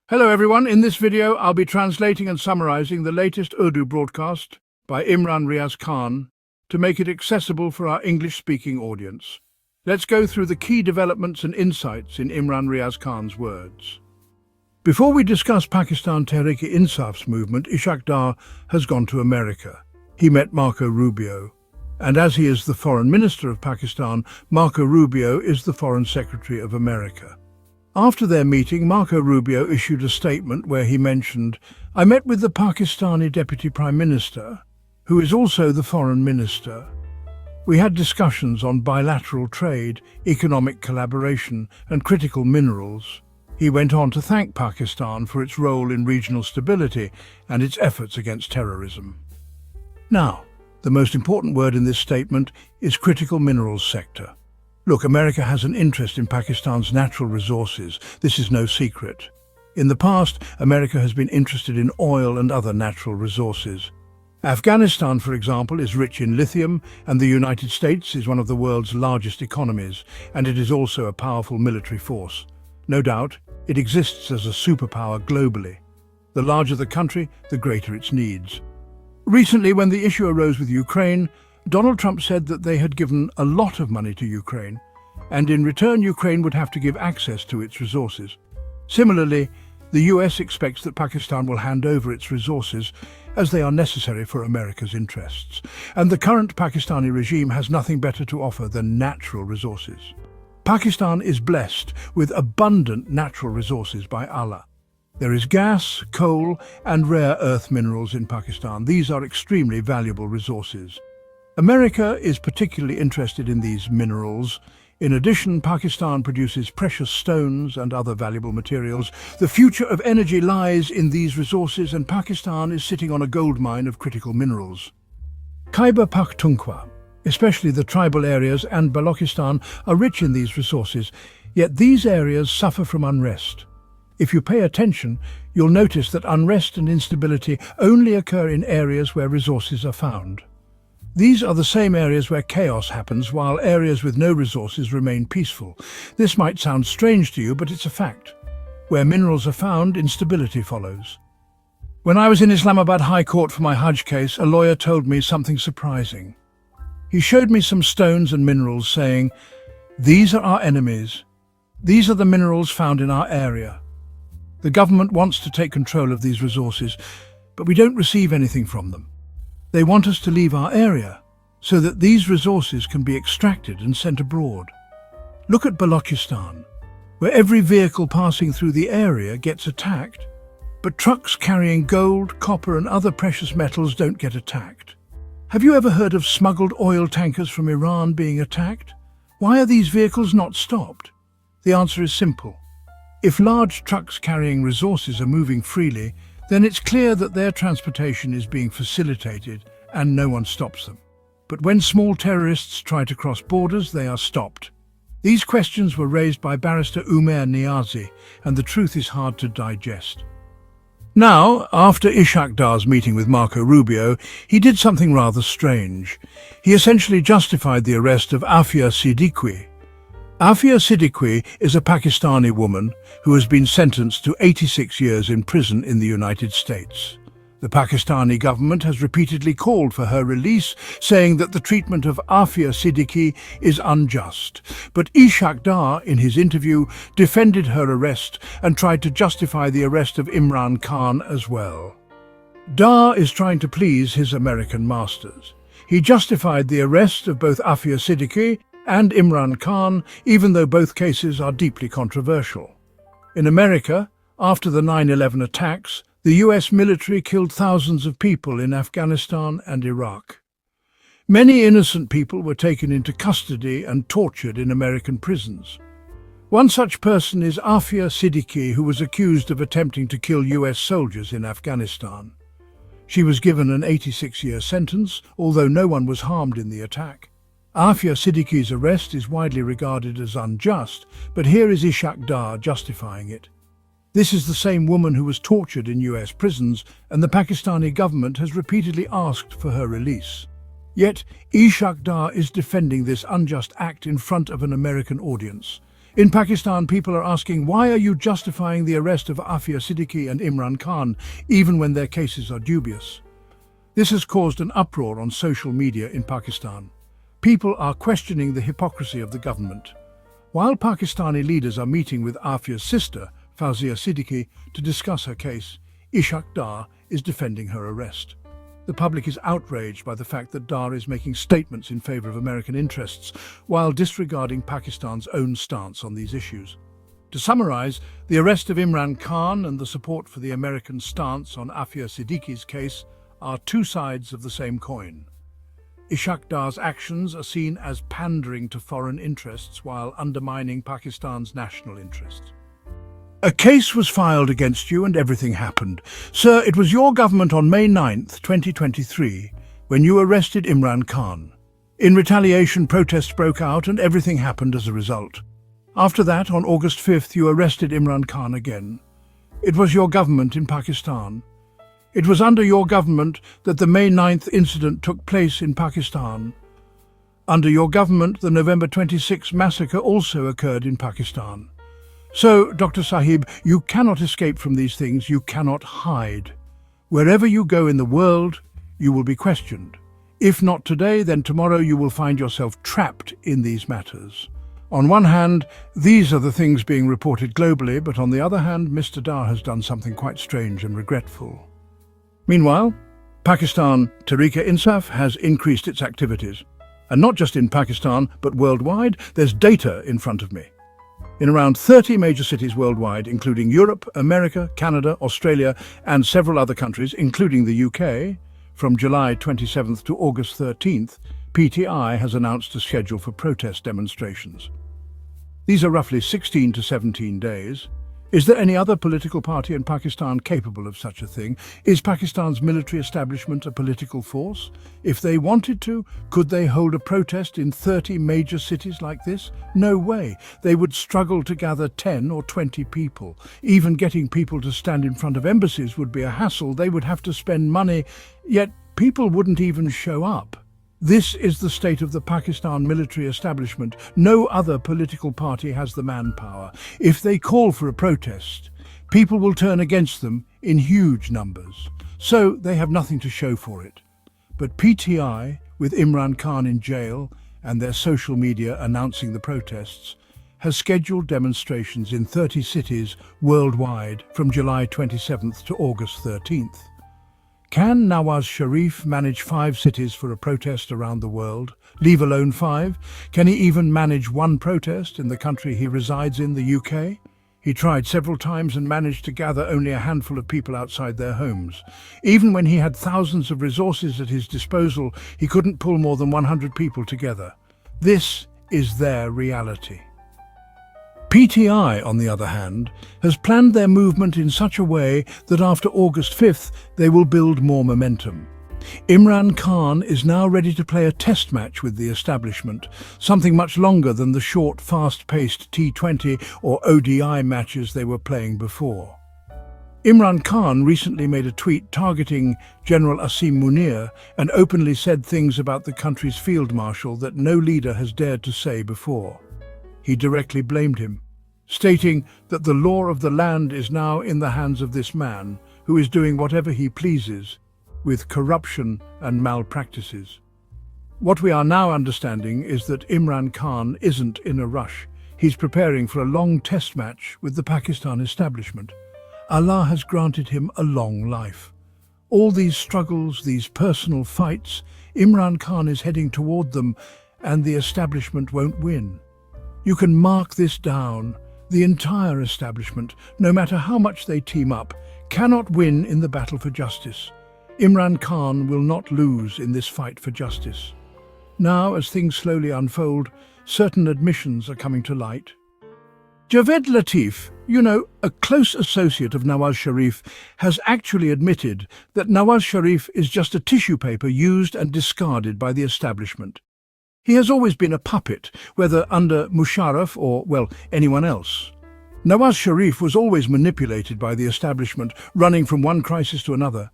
Hello everyone, in this video I'll be translating and summarizing the latest Urdu broadcast by Imran Riaz Khan to make it accessible for our English-speaking audience. Let's go through the key developments and insights in Imran Riaz Khan's words. Before we discuss Pakistan Tehreek-e-Insaf's movement, Ishaq Dar has gone to America. He met Marco Rubio, and as he is the Foreign Minister of Pakistan, Marco Rubio is the Foreign Secretary of America. After their meeting, Marco Rubio issued a statement where he mentioned, "I met with the Pakistani Deputy Prime Minister, who is also the Foreign Minister. We had discussions on bilateral trade, economic collaboration and critical minerals." He went on to thank Pakistan for its role in regional stability and its efforts against terrorism. Now, the most important word in this statement is critical minerals sector. Look, America has an interest in Pakistan's natural resources. This is no secret. In the past, America has been interested in oil and other natural resources. Afghanistan, for example, is rich in lithium, and the United States is one of the world's largest economies, and it is also a powerful military force. No doubt, it exists as a superpower globally. The larger the country, the greater its needs. Recently, when the issue arose with Ukraine, Donald Trump said that they had given a lot of money to Ukraine, and in return Ukraine would have to give access to its resources. Similarly, the US expects that Pakistan will hand over its resources as they are necessary for America's interests, and the current Pakistani regime has nothing better to offer than natural resources. Pakistan is blessed with abundant natural resources by Allah. There is gas, coal, and rare earth minerals in Pakistan. These are extremely valuable resources. America is particularly interested in these minerals. In addition, Pakistan produces precious stones and other valuable materials. The future of energy lies in these resources, and Pakistan is sitting on a gold mine of critical minerals. Khyber Pakhtunkhwa, especially the tribal areas, and Balochistan are rich in these resources, yet these areas suffer from unrest. If you pay attention, you'll notice that unrest and instability only occur in areas where resources are found. These are the same areas where chaos happens, while areas with no resources remain peaceful. This might sound strange to you, but it's a fact. Where minerals are found, instability follows. When I was in Islamabad High Court for my Hajj case, a lawyer told me something surprising. He showed me some stones and minerals, saying, "These are our enemies. These are the minerals found in our area. The government wants to take control of these resources, but we don't receive anything from them. They want us to leave our area so that these resources can be extracted and sent abroad." Look at Balochistan, where every vehicle passing through the area gets attacked, but trucks carrying gold, copper and other precious metals don't get attacked. Have you ever heard of smuggled oil tankers from Iran being attacked? Why are these vehicles not stopped? The answer is simple. If large trucks carrying resources are moving freely, then it's clear that their transportation is being facilitated and no one stops them. But when small terrorists try to cross borders, they are stopped. These questions were raised by barrister Umair Niazi, and the truth is hard to digest. Now, after Ishaq Dar's meeting with Marco Rubio, he did something rather strange. He essentially justified the arrest of Afia Siddiqui. Afia Siddiqui is a Pakistani woman who has been sentenced to 86 years in prison in the United States. The Pakistani government has repeatedly called for her release, saying that the treatment of Afia Siddiqui is unjust. But Ishaq Dar, in his interview, defended her arrest and tried to justify the arrest of Imran Khan as well. Dar is trying to please his American masters. He justified the arrest of both Afia Siddiqui and Imran Khan, even though both cases are deeply controversial. In America, after the 9/11 attacks, the US military killed thousands of people in Afghanistan and Iraq. Many innocent people were taken into custody and tortured in American prisons. One such person is Afia Siddiqui, who was accused of attempting to kill US soldiers in Afghanistan. She was given an 86-year sentence, although no one was harmed in the attack. Afia Siddiqui's arrest is widely regarded as unjust, but here is Ishaq Dar justifying it. This is the same woman who was tortured in US prisons, and the Pakistani government has repeatedly asked for her release. Yet, Ishaq Dar is defending this unjust act in front of an American audience. In Pakistan, people are asking, why are you justifying the arrest of Afia Siddiqui and Imran Khan, even when their cases are dubious? This has caused an uproar on social media in Pakistan. People are questioning the hypocrisy of the government. While Pakistani leaders are meeting with Afia's sister, Fawzia Siddiqui, to discuss her case, Ishaq Dar is defending her arrest. The public is outraged by the fact that Dar is making statements in favor of American interests while disregarding Pakistan's own stance on these issues. To summarize, the arrest of Imran Khan and the support for the American stance on Afia Siddiqui's case are two sides of the same coin. Ishaq Dar's actions are seen as pandering to foreign interests while undermining Pakistan's national interests. A case was filed against you and everything happened. Sir, it was your government on May 9th, 2023, when you arrested Imran Khan. In retaliation, protests broke out and everything happened as a result. After that, on August 5th, you arrested Imran Khan again. It was your government in Pakistan. It was under your government that the May 9th incident took place in Pakistan. Under your government, the November 26th massacre also occurred in Pakistan. So, Dr. Sahib, you cannot escape from these things, you cannot hide. Wherever you go in the world, you will be questioned. If not today, then tomorrow you will find yourself trapped in these matters. On one hand, these are the things being reported globally, but on the other hand, Mr. Dar has done something quite strange and regretful. Meanwhile, Pakistan Tehreek-e-Insaf has increased its activities. And not just in Pakistan, but worldwide, there's data in front of me. In around 30 major cities worldwide, including Europe, America, Canada, Australia, and several other countries, including the UK, from July 27th to August 13th, PTI has announced a schedule for protest demonstrations. These are roughly 16 to 17 days. Is there any other political party in Pakistan capable of such a thing? Is Pakistan's military establishment a political force? If they wanted to, could they hold a protest in 30 major cities like this? No way. They would struggle to gather 10 or 20 people. Even getting people to stand in front of embassies would be a hassle. They would have to spend money, yet people wouldn't even show up. This is the state of the Pakistan military establishment. No other political party has the manpower. If they call for a protest, people will turn against them in huge numbers. So they have nothing to show for it. But PTI, with Imran Khan in jail and their social media announcing the protests, has scheduled demonstrations in 30 cities worldwide from July 27th to August 13th. Can Nawaz Sharif manage 5 cities for a protest around the world, leave alone 5? Can he even manage one protest in the country he resides in, the UK? He tried several times and managed to gather only a handful of people outside their homes. Even when he had thousands of resources at his disposal, he couldn't pull more than 100 people together. This is their reality. PTI, on the other hand, has planned their movement in such a way that after August 5th they will build more momentum. Imran Khan is now ready to play a test match with the establishment, something much longer than the short, fast-paced T20 or ODI matches they were playing before. Imran Khan recently made a tweet targeting General Asim Munir and openly said things about the country's field marshal that no leader has dared to say before. He directly blamed him, stating that the law of the land is now in the hands of this man, who is doing whatever he pleases, with corruption and malpractices. What we are now understanding is that Imran Khan isn't in a rush. He's preparing for a long test match with the Pakistan establishment. Allah has granted him a long life. All these struggles, these personal fights, Imran Khan is heading toward them, and the establishment won't win. You can mark this down. The entire establishment, no matter how much they team up, cannot win in the battle for justice. Imran Khan will not lose in this fight for justice. Now, as things slowly unfold, certain admissions are coming to light. Javed Latif, a close associate of Nawaz Sharif, has actually admitted that Nawaz Sharif is just a tissue paper used and discarded by the establishment. He has always been a puppet, whether under Musharraf or, anyone else. Nawaz Sharif was always manipulated by the establishment, running from one crisis to another.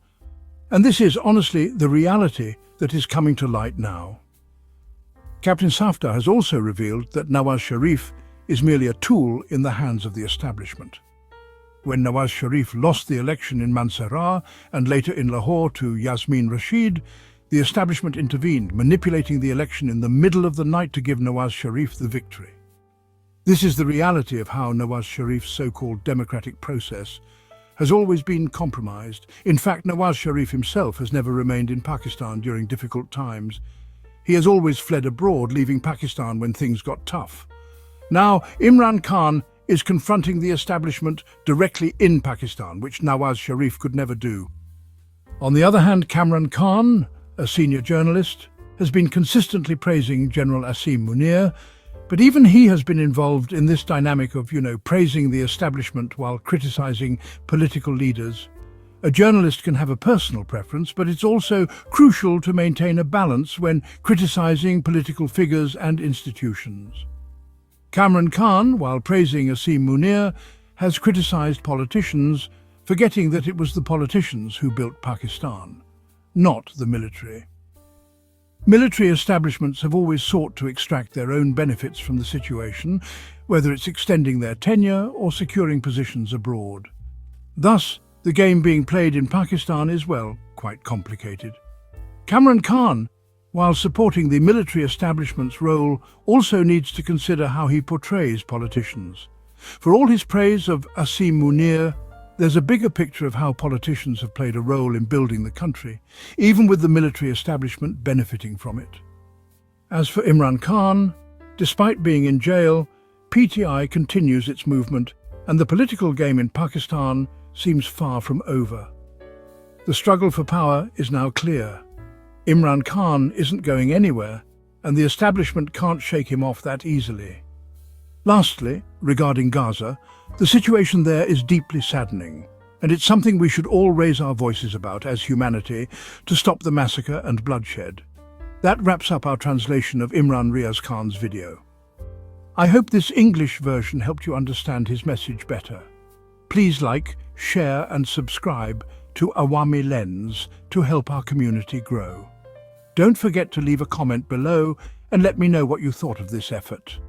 And this is, honestly, the reality that is coming to light now. Captain Safdar has also revealed that Nawaz Sharif is merely a tool in the hands of the establishment. When Nawaz Sharif lost the election in Mansehra and later in Lahore to Yasmin Rashid, the establishment intervened, manipulating the election in the middle of the night to give Nawaz Sharif the victory. This is the reality of how Nawaz Sharif's so-called democratic process has always been compromised. In fact, Nawaz Sharif himself has never remained in Pakistan during difficult times. He has always fled abroad, leaving Pakistan when things got tough. Now, Imran Khan is confronting the establishment directly in Pakistan, which Nawaz Sharif could never do. On the other hand, Kamran Khan, a senior journalist, has been consistently praising General Asim Munir, but even he has been involved in this dynamic of, praising the establishment while criticizing political leaders. A journalist can have a personal preference, but it's also crucial to maintain a balance when criticizing political figures and institutions. Kamran Khan, while praising Asim Munir, has criticized politicians, forgetting that it was the politicians who built Pakistan, not the military. Military establishments have always sought to extract their own benefits from the situation, whether it's extending their tenure or securing positions abroad. Thus, the game being played in Pakistan is, quite complicated. Kamran Khan, while supporting the military establishment's role, also needs to consider how he portrays politicians. For all his praise of Asim Munir, there's a bigger picture of how politicians have played a role in building the country, even with the military establishment benefiting from it. As for Imran Khan, despite being in jail, PTI continues its movement, and the political game in Pakistan seems far from over. The struggle for power is now clear. Imran Khan isn't going anywhere, and the establishment can't shake him off that easily. Lastly, regarding Gaza, the situation there is deeply saddening, and it's something we should all raise our voices about as humanity to stop the massacre and bloodshed. That wraps up our translation of Imran Riaz Khan's video. I hope this English version helped you understand his message better. Please like, share and subscribe to Awami Lens to help our community grow. Don't forget to leave a comment below and let me know what you thought of this effort.